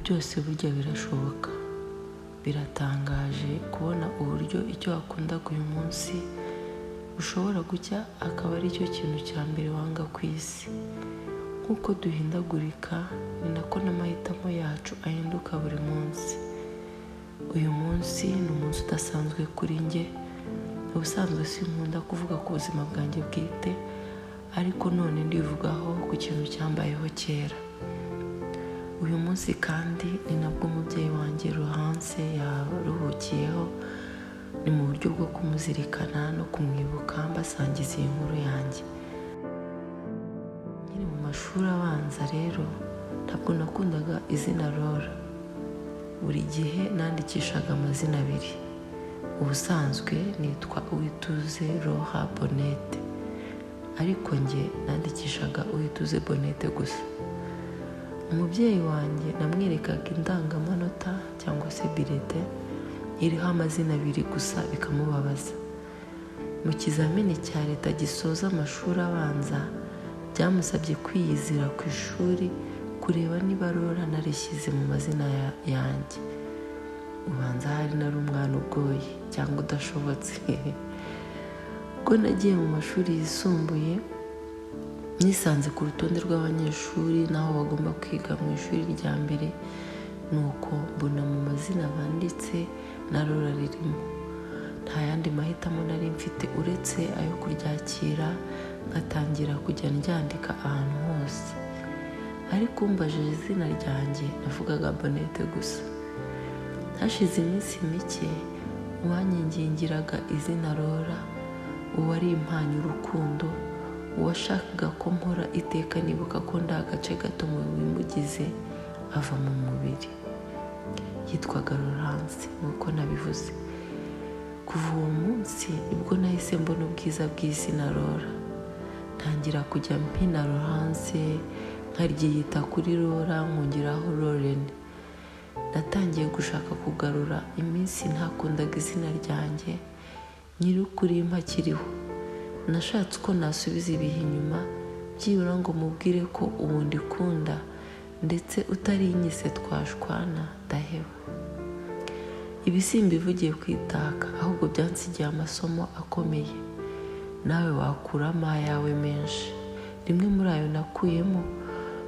byose burya birashoboka. Biratangaje kubona uburyo icyo wakundaga uyu munsi ushobora gucya akaba ari cyo kintu cya mbere wanga ku isi. Nk'uko duhindagurika ni nako n'amahitamo yacu ahinduka buri munsi. Uyu munsi ni umunsi udasanzwe kuri njye. Ubusanzwe sinkunda kuvuga ku buzima bwanjye bwite, ariko none ndivugaho ku kintu cyambayeho kera. Uyu munsi kandi ni nabwo umubyeyi wanjye Laurence yaruhukiyeho. Ni mu buryo bwo kumuzirikana no kumwibuka mbasangiza iyi nkuru yanjye. Nkiri mu mashuri abanza rero ntabwo nakundaga izina Laura. Buri gihe nandikishaga amazina abiri. Ubusanzwe nitwa Uwituze Laura Bonete, ariko njye nandikishaga Uwituze Bonete gusa. Umubyeyi wanjye namwerekaga indangamanota cyangwa se bulletin iriho amazina abiri gusa bikamubabaza. Mu kizamini cya leta gisoza amashuri abanza byamusabye kwiyizira ku ishuri kureba niba Laura narishyize mu mazina yanjye. Ubanza hari nari umwana ugoye cyangwa udashobotse. Ubwo nagiye mu mashuri yisumbuye nisanze ku rutonde rw'abanyeshuri naho bagomba kwiga mu ishuri rya mbere, nuko mbona mu mazina banditse na Laura ririmo. Nta yandi mahitamo nari mfite uretse ayo kuryakira ngatangira kujya ndyandika ahantu hose. Ariko umbajije izina ryanjye navugaga Bonete gusa. Hashize iminsi mike uwanyingingiraga izina Laura, uwari impanye urukundo, uwashakaga ko mpora iteka nibuka ko ndi agace gato mu bimugize, ava mu mubiri. Yitwaga Laurence nk'uko nabivuze. Kuva uwo munsi nibwo nahise mbona ubwiza bw'izina Laura. Ntangira kujya mpina Laurence, nkaryiyita kuri Laura nkongeraho Lauren. Natangiye gushaka kugarura iminsi ntakundaga izina ryanjye, nyir'ukuri mpakiriho. Nashatse uko nasubiza ibihe inyuma, byibura ngo mubwire ko ubu ndikunda, ndetse utarinyise twashwana ndaheba. Ibi simbivugiye kwitaka, ahubwo byansigiye amasomo akomeye. Nawe wakuramo ayawe menshi. Rimwe muri ayo nakuyemo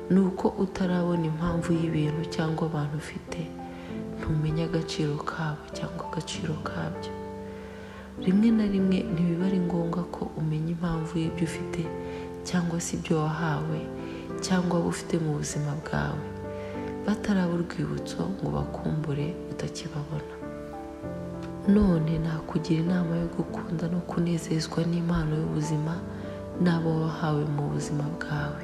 ni uko utarabona impamvu y'ibintu cyangwa abantu ufite, ntumenya agaciro kabo cyangwa agaciro kabyo. Rimwe na rimwe ntibiba ari ngombwa ko umenya impamvu y'ibyo ufite cyangwa se ibyo wahawe cyangwa abo ufite mu buzima bwawe, bataraba urwibutso ngo bakumbure utakibabona. None nakugira inama yo gukunda no kunezezwa n'impano y'ubuzima n'abo wahawe mu buzima bwawe.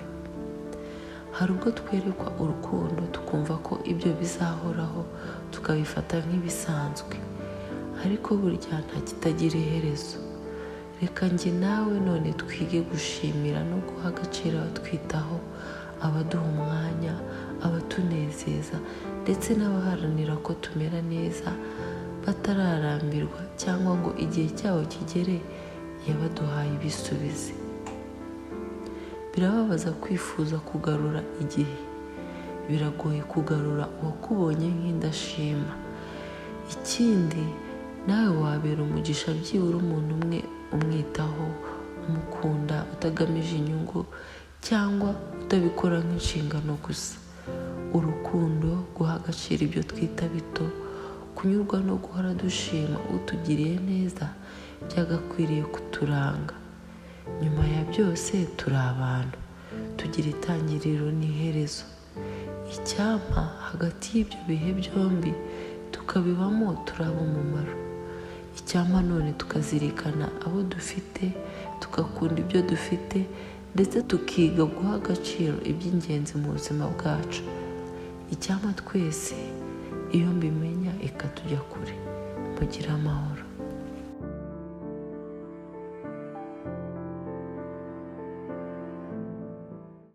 Hari ubwo twerekwa urukundo tukumva ko ibyo bizahoraho tukabifata nk'ibisanzwe, ariko burya nta kitagira iherezo. Reka njye nawe none twige gushimira no guha agaciro abatwitaho, abaduha umwanya, abatunezeza, ndetse n'abaharanira ko tumera neza batararambirwa cyangwa ngo igihe cyabo kigere yabaduhaye ibisubize. Birababaza kwifuza kugarura igihe. Biragoye kugarura uwakubonye nk'indashima. Ikindi, nawe wabera umugisha byibura umuntu umwe umwitaho, umukunda utagamije inyungu cyangwa utabikora nk'inshingano gusa. Urukundo, guha agaciro ibyo twita bito, kunyurwa no guhora dushima utugiriye neza byagakwiriye kuturanga. Nyuma ya byose turi abantu, tugira itangiriro n'iherezo. Icyampa hagati y'ibyo bihe byombi tukabibamo turaba umumaro. Icyampa none tukazirikana abo dufite, tugakunda ibyo dufite, ndetse tukiga guha agaciro iby'ingenzi mu buzima bwacu. Icyampa twese iyo mbimenya ikatujya kure. Mugire amahoro.